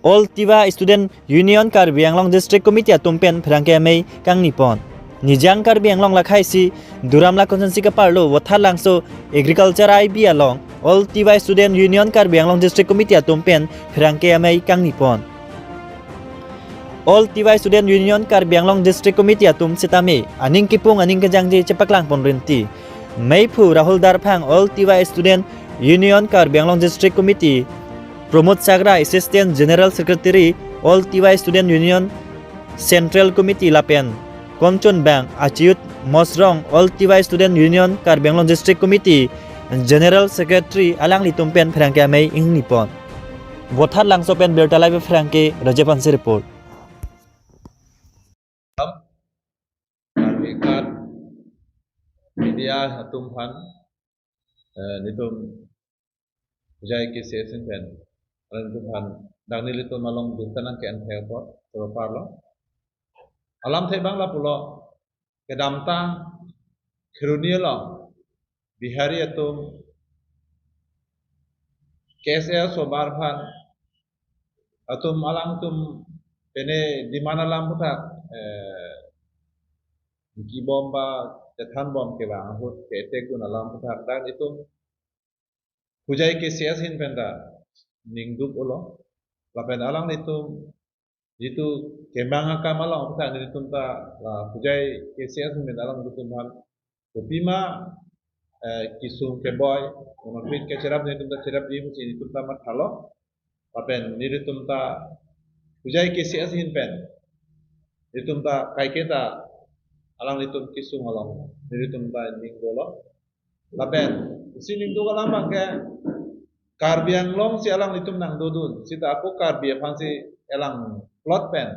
All Tiwa Student Union Karbi Anglong District Committee atumpen Frangke Mei Kang Nipon. Nijang Karbi Anglong Lakhaisi Duramla Consensi Kaparlo Wathar Langso Agriculture IB along All Tiwa Student Union Karbi Anglong District Committee atumpen Frangke Mei Kang Nipon. All Tiwa Student Union Karbi Anglong District Committee atum sitame aning kipung aning kejangji cepaklang ponrinti. Meipu Rahul Darphang All Tiwa Student Union Karbi Anglong District Committee Pramod Sagra Assistant General Secretary All Tiwa Student Union Central Committee Lapen Konchon Bang Achiut Mosrong All Tiwa Student Union Karbi Anglong District Committee General Secretary Alang Litumpen Frangke Mei ing Nipon Wathar Langsopen Bertalai Frangke Rajapansi Report Ikat media hatumpan nitum jai ke season pen hatumpan dang nilitum malong bintanang ke anthepot to parlo alam the bangla pulo ke damta khirunielo bihari atum KSL sobar phan atum alang tum pene dimana lam putak ki bomba jathan bom ke bang hut ke tek gun alam putak dan itu hujai ke sias hin penda ningdup ulo lapen alang itu kembang akam alang putak ni tunta la hujai ke sias hin penda alang itu man upima kisung ke boy monopit ke cerap ni tunta cerap di musi tunta mat halo lapen ni tunta hujai ke sias hin pen itu tunta kai kita alang litum kisung alang litum ta ninggolo lapen si ninggo alang ke Karbi Anglong si alang litum nang dodun si ta aku Karbi phansi elang plot pen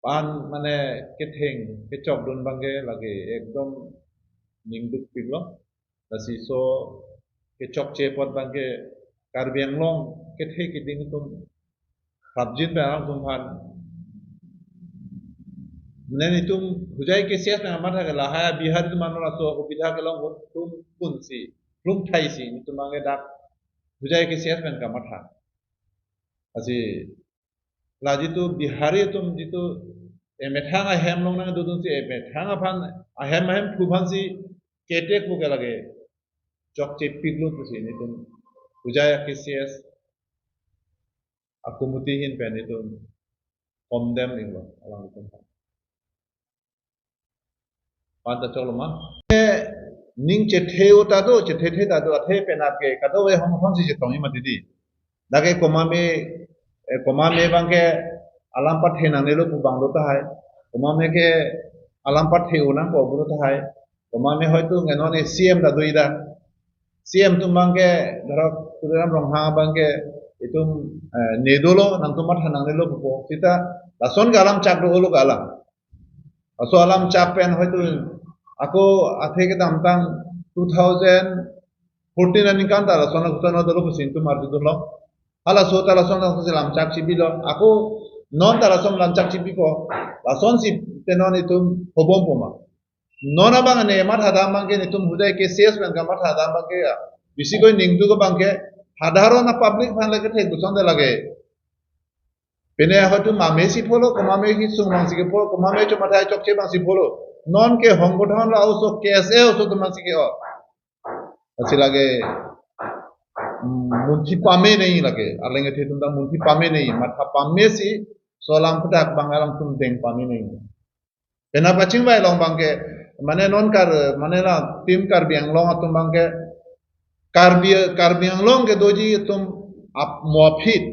pan mane ketheng kechok dun bangge lagi ekdom ningduk piglo dasi so kechok chepot bangge Karbi Anglong kethe kiding tum sabjin pe alang tum phan Menen itu hujai ke sias na amar hagala haya bihar itu manora so ubidha kelong tum punsi tum thai si itu mange dak hujai ke sias men kamatha asi laji tu bihari tum jitu emethang ahem long nang dudun si emethang aphan ahem phuban si ketek buke lage chok chepiglo tu si itu hujai ke sias aku mutihin pen itu condemn inglo alang itu Panta choloma ning chethe tado chethe tado athe penat ke kado we hom hom si chitong ima didi dage komame bangke alam pat he nang nelo pu banglo ta hai komame ke alam pat he unang ko buru ta hai komame hoyto ngenone CM da doida CM tum bangke dharo turam rongha bangke itum nedolo nang tumat hanang nelo pu kita lason galam chakdo ulu galam aso alam chapen hoyto aku athe ke damtang 2014 ani kan tara sona kutana dalo kusin tu marju dolo ala so tara sona kusilam chak chibilo aku non tara som lam chak chibiko la son si tenon itu hobom poma nona bang ne mat hadam bang ke nitum hudai ke ses ben gamat hadam bang ke bisi koi ningdu ko bang ke সাধারণ public fan lage the guson de lage pene hotu mame si pholo komame hi sung mang si ke pholo komame cho mathai chok che bang si pholo non ke honggothon la uso kese uso to masih ke or asi lage munthi pame nahi lage alenge the tunda munthi pame nahi matha pame si solam putak bangalam tum deng pame nahi pena paching bai long bangke mane non kar mane la tim kar biang long atum bangke kar biang long ke doji tum ap mofit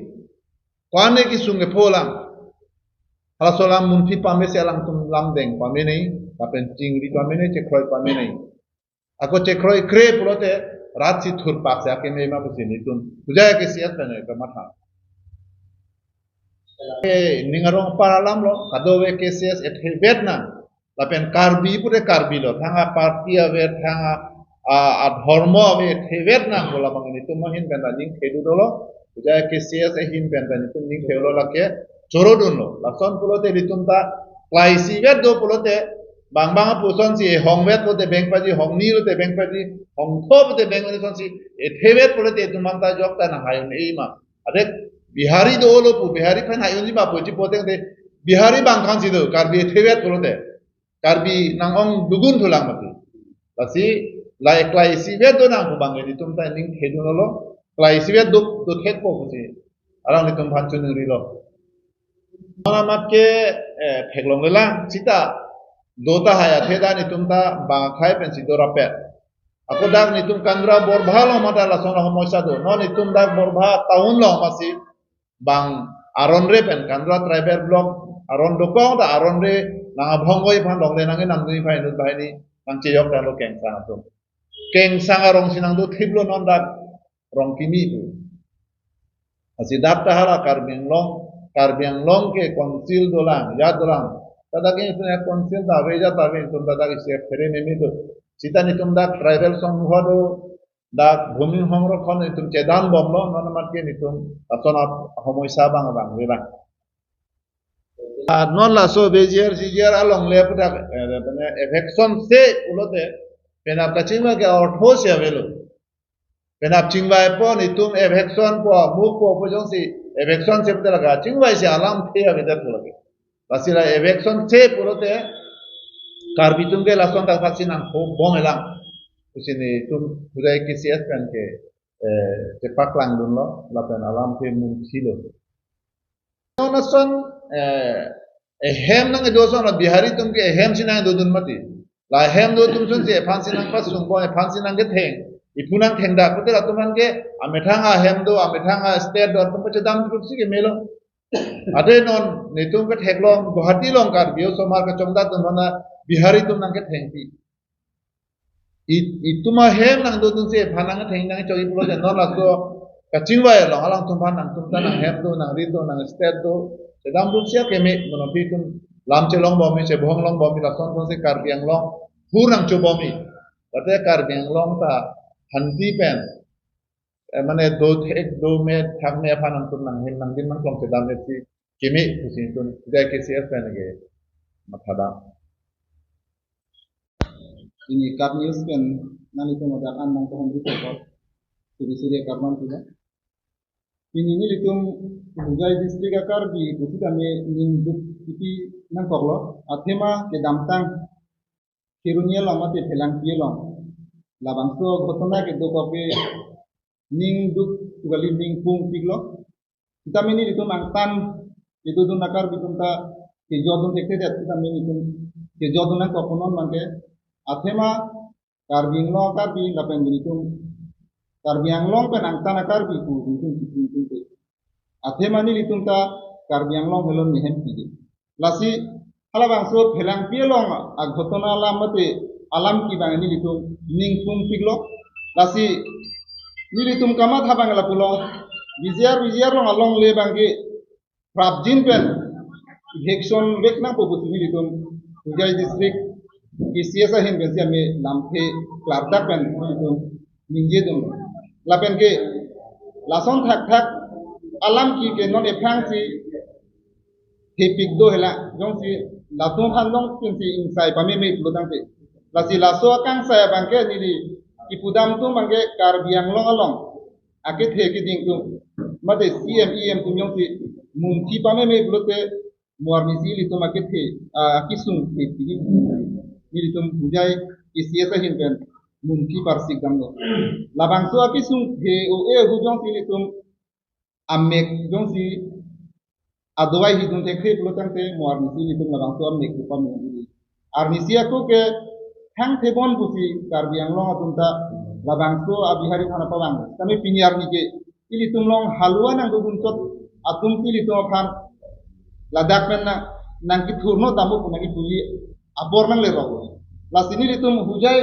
kwane ki sunge pholam ala solam munthi pame se alang tum lam deng pame nahi Apen cingri pame nahi cekroi pame nahi aku cekroi kre pulote rat si thur pak sa ke me ma busini tun pujaya ke siat pene ka matha ningarong paralam lo kadowe ke sias et vietnam lapen karbi pure karbi lo thanga party ave thanga a dharma ave vietnam bola mangini tum mahin penda ning khedu dolo pujaya ke sias e hin penda ni tum ning khelo lake chorodun lo lason pulote litumta klaisi vet do pulote bang puson si hongwet pote bank paji hongni rote bank paji hongtho pote bank paji son si thewet pote tumanta jokta na hayun eima adek Bihari do lo pu Bihari pen hayun ji ba po ji poteng de Bihari bang kan sido karbi thewet pulo de karbi nang ong dugun thulang mati lasi lai klai sivet do nang bang ni tum ta ning thedun lo klai sivet do thet po ku si arang ni tum phan chun ri lo mana mat ke theklong la sita dota haya theda ni tum ta bang khai pen sido rapet aku dak ni tum kandra borbha lo mata la sona homoisa do no ni tum dak borbha taun lo masi bang aron re pen kandra tribal block aron dokong da aron re nang abhongoi phan dong le nang nang ni phai nut bhai ni nang cheyok da lo keng sang atum keng sang arong sinang do thiblo non dak rong kimi bu asidap ta hala karbiang long ke konsil dolang ya dolang tada ke itu ya konsil da veja ta ve tum tada ke se fere nemi do sita ni tum dak tribal song do dak bhumi সংরক্ষণ ni tum chedan bomlo non mat ke ni tum asona homoisa bang bang ve non la so bejier sijier along le puta bane affection se ulote penap kachingwa ke ortho se velo penap chingwa po ni tum affection po mu po jong si affection se puta laga chingwa se alam the ave der puloge basira affection se pulote karbitum ke lason ta vaksin ang ho bomelang usini tum budai kisias kan ke cepak lang dun lo lapen alam ke mun silo nason hem nang do son bihari tum ke hem sinang do dun mati la hem do tum sun se phan sinang pas sung ko phan sinang ke theng ipunang theng da putel atuman ke amethanga hem do amethanga state do tum che dam tu si ke melo ade non ne tum ke theklong guwahati long kar bio somar ke chongda tum na bihari tum nang ke theng pi ituma hem nang do tum se phanang theng nang chogi pulo je non la so kachingwa ya long alang tum phan nang tum ta nang hem do nang ri do nang state do sedang rusia keme monopi tum lam chelong bomi se bohong long bomi la son se karbiang long purang cho bomi kate karbiang long ta hanti pen mane do thek do me thak me phanang tum nang hin nang din man klong sedam ne ti keme kusin tum dai ke se pen ge mathada ini kap news pen nani to madakan nang to hondi ko suri karman tuh ini litum Hujai distrik akar di buku kami ninduk iti nang koklo athema ke damtang kirunia lama te phelang pie long labang so gotona ke do kope ninduk tugali ningpung piglo kita mini litum angtan itu dun nakar bitumta ke jodun tekte det kita mini litum ke jodun nang koponon mangke athema karbinglo karbi lapen litum karbiang long pen angtan akar bi ku litum athema ni litum ta karbiang long helon ni hem pije lasi hala bang so phelang pie long a ghotona lamate alam ki bang ni litum ningpung piglo lasi ni litum kamat habang la pulo biziar long along le bang ke prabjin pen hekson vek na po ni litum Hujai district isiasa hin ben sia me lampe klarda pen litum ningje dum lapen ke lason thak alam ki ke non ephang si hepik do hela jong si latung han long pin si insai pame me plodang te lasi laso kang saya bangke ni di ipudam tu bangke karbiang long along ake the ki ding tu mate cmem tu jong si munti pame me plote muarnisi li tu make the akisung te ti ni di tum bujai isiasa hin ben munti parsik dang labang so akisung he o e hu jong si li tum amek jong si adwai hi dun tekhe plotang te muarnisi li tum labang so amek tu pam ni arnisia ko ke hang thebon busi karbiang long atunta labang so abihari thana pawang kami pinyar ni ke ili tum long halwa nang dun tot atum ti li to khan ladak men nang ki thurno tamu nang ki tuli abor nang le ro lasini li tum hujai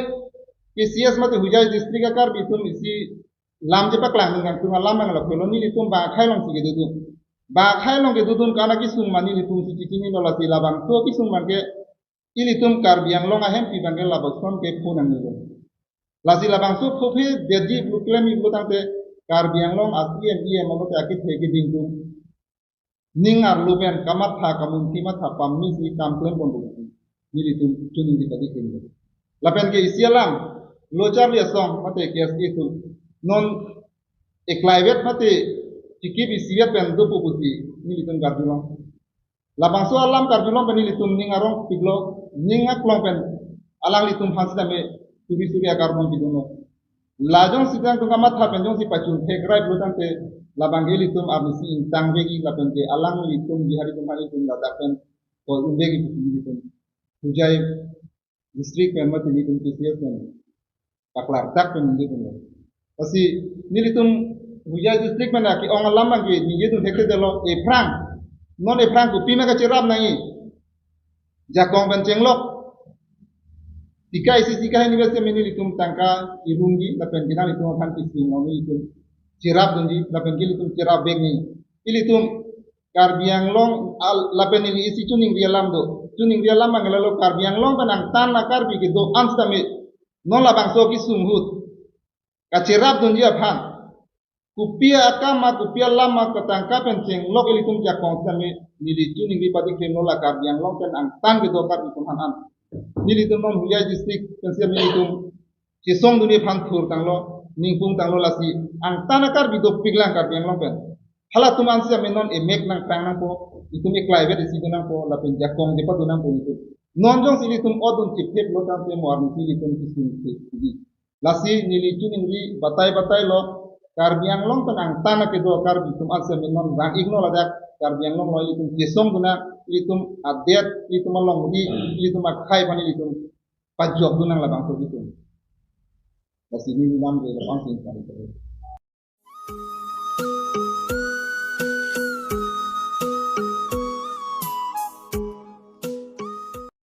pcs mate hujai district akar bitum isi lam je paklang nang tung lam nang la koloni li tum ba khai long sige du ba khai long ke dudun kana ki sung mani li tum si chini no la ti labang to ki sung man ke ili tum karbiang long ahem pi bangel labak son ke phun nang ni la si labang so phophe deji klem mi butang te karbiang long asli em mo ta ki the ki ding tu ning ar luben kamat tha kamun ti ma tha pam mi si kam klem bon du ni li tum chuni di kadi ken lapen ke isialam lochar li song mate ke as itu non eklaivet mate ciki bisiat pen do pupusi ni litum karbulong labang so alam karbulong pen litum ning arong piglo ning aklong pen alang litum hansi dame tubi surya karbon biduno lajong sidang tunga matha pen jong si pacun thekrai blutan te labang ge litum abisi intang begi lapen ke alang litum bihari tum hari tum ladapen ko umbegi litum hujai district pen mati litum kisiat pen paklar tak pen litum pasti ni litum hujai district mana ki ong alam bang ni yetu thekte delo e prang non e prang ku pima ka cerap nai jakong pen cenglok tika isi tika ini biasa meni litum tangka irungi lapen kita litum akan kisi ngoni litum cerap dunji lapen kita litum cerap beg ni litum karbiang long lapen ini isi cuning dia lam do cuning dia lam mangalalo karbiang long penang tan na karbi gitu amstame non labang so ki sunghut ka cerap dunji aphan kupia akama kupia lama ketangka penceng lok ilitum jakong sami nilitu ningri pati kreno la karbiang long pen ang tan gitu karbi kumhan nilitum non hujai district pensiam nilitum kisong dunia phantur tanglo ningpung tanglo lasi ang tan karbi do piglang karbiang long pen hala tuman sia menon emek nang prang nang ko itum eklai vet isi nang ko la pen jakong de patu nang ko itu non jong silitum odun chipet lo tan te moar nilitum kisun ti lasi nilitu ningri batai lo karbiang long tenang tanah kedua karbi tum alse menon rang igno ladak karbiang long lo itum kesong guna itum adet itum long di itum akai bani itum pajok dunang labang so itum. Basi ni lam de labang sing kari.